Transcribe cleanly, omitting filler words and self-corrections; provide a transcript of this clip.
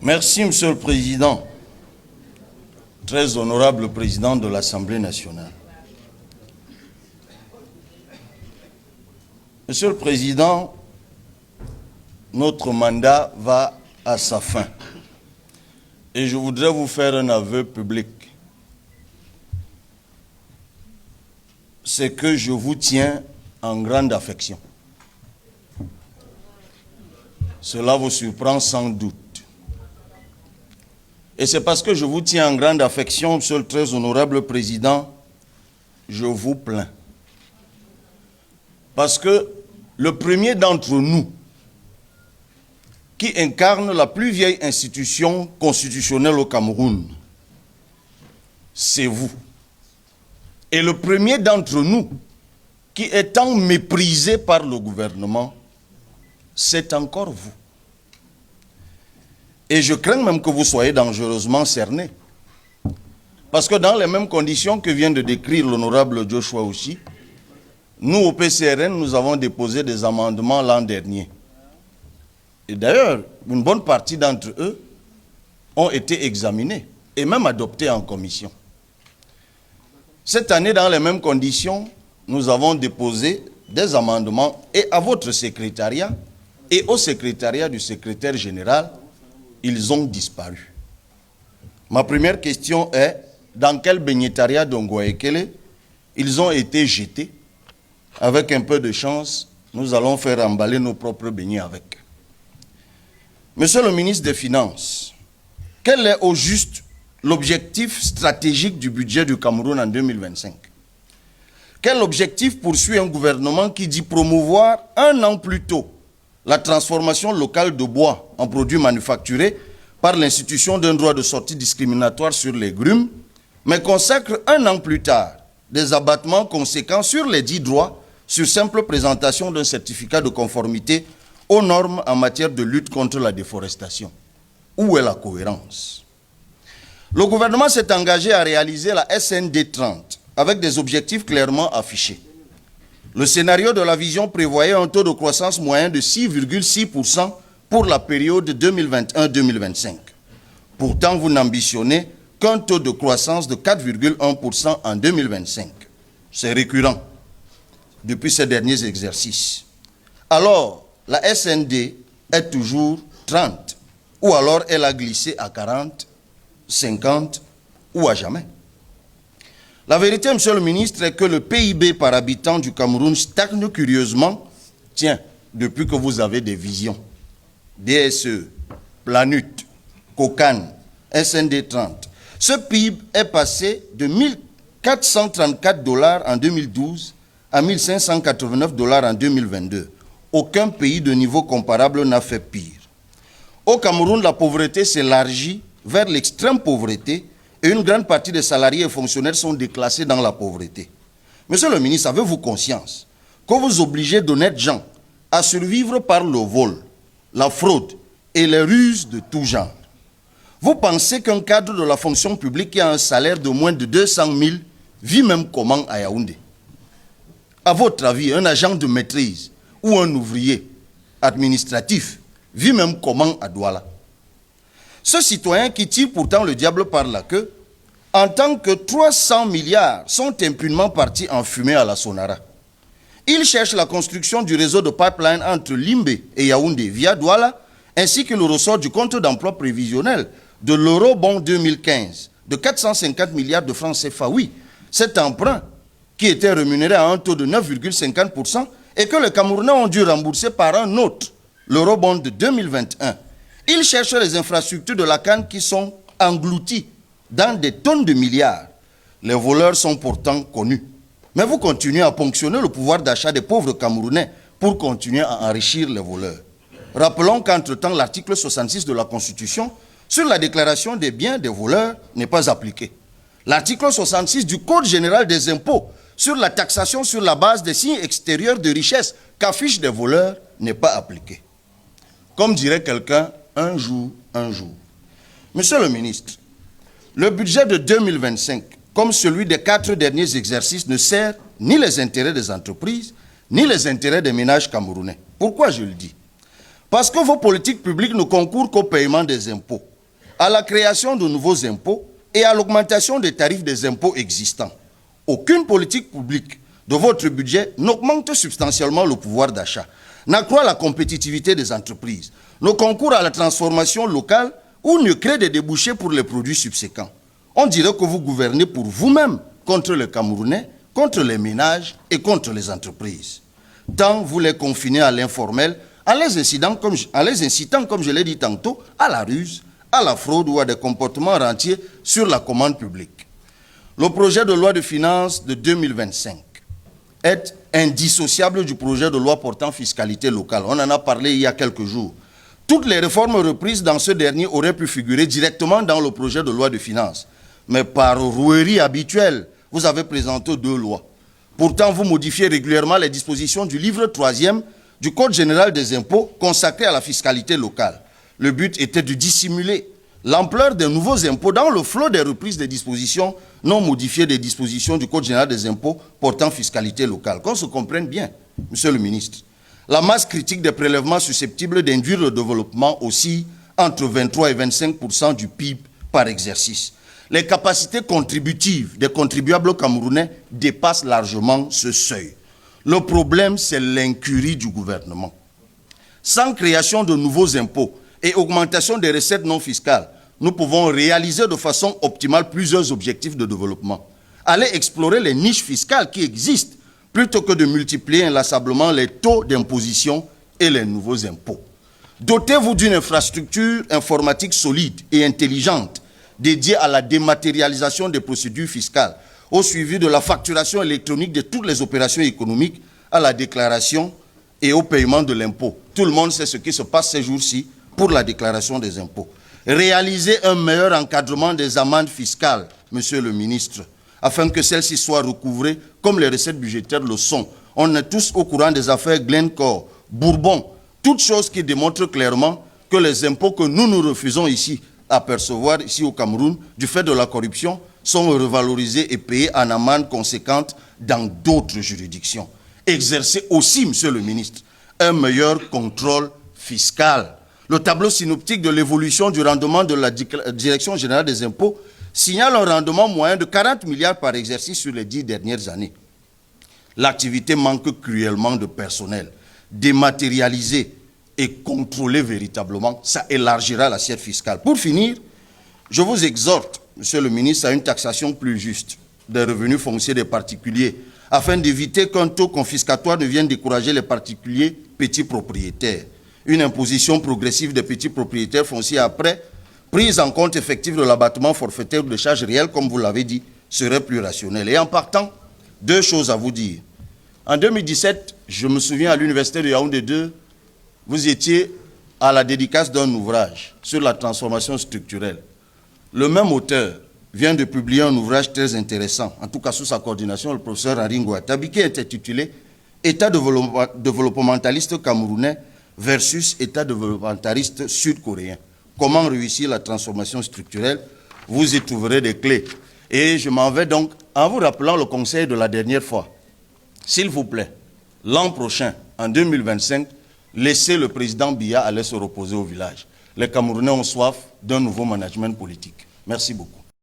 Merci, Monsieur le Président, très honorable Président de l'Assemblée nationale. Monsieur le Président, notre mandat va à sa fin. Et je voudrais vous faire un aveu public. C'est que je vous tiens en grande affection. Cela vous surprend sans doute. Et c'est parce que je vous tiens en grande affection, Monsieur le très honorable Président, je vous plains. Parce que le premier d'entre nous qui incarne la plus vieille institution constitutionnelle au Cameroun, c'est vous. Et le premier d'entre nous qui est tant méprisé par le gouvernement, c'est encore vous. Et je crains même que vous soyez dangereusement cerné. Parce que dans les mêmes conditions que vient de décrire l'honorable Joshua aussi, nous au PCRN, nous avons déposé des amendements l'an dernier. Et d'ailleurs, une bonne partie d'entre eux ont été examinés et même adoptés en commission. Cette année, dans les mêmes conditions, nous avons déposé des amendements et à votre secrétariat et au secrétariat du secrétaire général, ils ont disparu. Ma première question est, dans quel bénétariat d'Ongwaekele ils ont été jetés? Avec un peu de chance, nous allons faire emballer nos propres beignets avec. Monsieur le ministre des Finances, quel est au juste l'objectif stratégique du budget du Cameroun en 2025? Quel objectif poursuit un gouvernement qui dit promouvoir un an plus tôt la transformation locale de bois en produits manufacturés par l'institution d'un droit de sortie discriminatoire sur les grumes, mais consacre un an plus tard des abattements conséquents sur les dits droits sur simple présentation d'un certificat de conformité aux normes en matière de lutte contre la déforestation? Où est la cohérence? Le gouvernement s'est engagé à réaliser la SND 30 avec des objectifs clairement affichés. Le scénario de la vision prévoyait un taux de croissance moyen de 6,6% pour la période 2021-2025. Pourtant, vous n'ambitionnez qu'un taux de croissance de 4,1% en 2025. C'est récurrent depuis ces derniers exercices. Alors, la SND est toujours 30, ou alors elle a glissé à 40, 50 ou à jamais. La vérité, Monsieur le ministre, est que le PIB par habitant du Cameroun stagne curieusement, depuis que vous avez des visions. DSE, Planut, Cocan, SND 30. Ce PIB est passé de 1 434 $ en 2012 à 1 589 $ en 2022. Aucun pays de niveau comparable n'a fait pire. Au Cameroun, la pauvreté s'élargit vers l'extrême pauvreté et une grande partie des salariés et fonctionnaires sont déclassés dans la pauvreté. Monsieur le ministre, avez-vous conscience que vous obligez d'honnêtes gens à survivre par le vol, la fraude et les ruses de tout genre? Vous pensez qu'un cadre de la fonction publique qui a un salaire de moins de 200 000 vit même comment à Yaoundé? À votre avis, un agent de maîtrise ou un ouvrier administratif vit même comment à Douala? Ce citoyen qui tire pourtant le diable par la queue, en tant que 300 milliards sont impunément partis en fumée à la Sonara. Il cherche la construction du réseau de pipeline entre Limbé et Yaoundé via Douala, ainsi que le ressort du compte d'emploi prévisionnel de l'eurobond 2015 de 450 milliards de francs CFA. Oui, cet emprunt qui était rémunéré à un taux de 9,50% et que les Camerounais ont dû rembourser par un autre, l'eurobond de 2021. Ils cherchent les infrastructures de la canne qui sont englouties dans des tonnes de milliards. Les voleurs sont pourtant connus. Mais vous continuez à ponctionner le pouvoir d'achat des pauvres Camerounais pour continuer à enrichir les voleurs. Rappelons qu'entre-temps, l'article 66 de la Constitution sur la déclaration des biens des voleurs n'est pas appliqué. L'article 66 du Code général des impôts sur la taxation sur la base des signes extérieurs de richesse qu'affichent des voleurs n'est pas appliqué. Comme dirait quelqu'un, un jour, un jour. Monsieur le ministre, le budget de 2025, comme celui des 4 derniers exercices, ne sert ni les intérêts des entreprises, ni les intérêts des ménages camerounais. Pourquoi je le dis? Parce que vos politiques publiques ne concourent qu'au paiement des impôts. à la création de nouveaux impôts et à l'augmentation des tarifs des impôts existants. Aucune politique publique de votre budget n'augmente substantiellement le pouvoir d'achat, n'accroît la compétitivité des entreprises, ne concourt à la transformation locale ou ne crée des débouchés pour les produits subséquents. On dirait que vous gouvernez pour vous-même, contre les Camerounais, contre les ménages et contre les entreprises. Tant vous les confinez à l'informel, en les incitant, comme je l'ai dit tantôt, à la ruse, à la fraude ou à des comportements rentiers sur la commande publique. Le projet de loi de finances de 2025 est indissociable du projet de loi portant fiscalité locale. On en a parlé il y a quelques jours. Toutes les réformes reprises dans ce dernier auraient pu figurer directement dans le projet de loi de finances. Mais par rouerie habituelle, vous avez présenté 2 lois. Pourtant, vous modifiez régulièrement les dispositions du livre 3e du Code général des impôts consacré à la fiscalité locale. Le but était de dissimuler l'ampleur des nouveaux impôts dans le flot des reprises des dispositions non modifiées des dispositions du Code général des impôts portant fiscalité locale. Qu'on se comprenne bien, monsieur le ministre. La masse critique des prélèvements susceptibles d'induire le développement aussi entre 23 et 25% du PIB par exercice. Les capacités contributives des contribuables camerounais dépassent largement ce seuil. Le problème, c'est l'incurie du gouvernement. Sans création de nouveaux impôts et augmentation des recettes non fiscales, nous pouvons réaliser de façon optimale plusieurs objectifs de développement. Allez explorer les niches fiscales qui existent plutôt que de multiplier inlassablement les taux d'imposition et les nouveaux impôts. Dotez-vous d'une infrastructure informatique solide et intelligente dédiée à la dématérialisation des procédures fiscales, au suivi de la facturation électronique de toutes les opérations économiques, à la déclaration et au paiement de l'impôt. Tout le monde sait ce qui se passe ces jours-ci pour la déclaration des impôts. Réaliser un meilleur encadrement des amendes fiscales, monsieur le ministre, afin que celles-ci soient recouvrées comme les recettes budgétaires le sont. On est tous au courant des affaires Glencore, Bourbon, toutes choses qui démontrent clairement que les impôts que nous refusons ici à percevoir ici au Cameroun, du fait de la corruption, sont revalorisés et payés en amende conséquente dans d'autres juridictions. Exercer aussi, monsieur le ministre, un meilleur contrôle fiscal. Le tableau synoptique de l'évolution du rendement de la Direction générale des impôts signale un rendement moyen de 40 milliards par exercice sur les 10 dernières années. L'activité manque cruellement de personnel. Dématérialiser et contrôler véritablement, ça élargira l'assiette fiscale. Pour finir, je vous exhorte, monsieur le ministre, à une taxation plus juste des revenus fonciers des particuliers, afin d'éviter qu'un taux confiscatoire ne vienne décourager les particuliers petits propriétaires. Une imposition progressive des petits propriétaires fonciers après prise en compte effective de l'abattement forfaitaire de charges réelles, comme vous l'avez dit, serait plus rationnelle. Et en partant, 2 choses à vous dire. En 2017, je me souviens à l'université de Yaoundé 2, vous étiez à la dédicace d'un ouvrage sur la transformation structurelle. Le même auteur vient de publier un ouvrage très intéressant, en tout cas sous sa coordination, le professeur Henri Ngouattabi, qui est intitulé « État développementaliste camerounais versus État développementaliste sud-coréen. Comment réussir la transformation structurelle ?» Vous y trouverez des clés. Et je m'en vais donc en vous rappelant le conseil de la dernière fois. S'il vous plaît, l'an prochain, en 2025, laissez le président Biya aller se reposer au village. Les Camerounais ont soif d'un nouveau management politique. Merci beaucoup.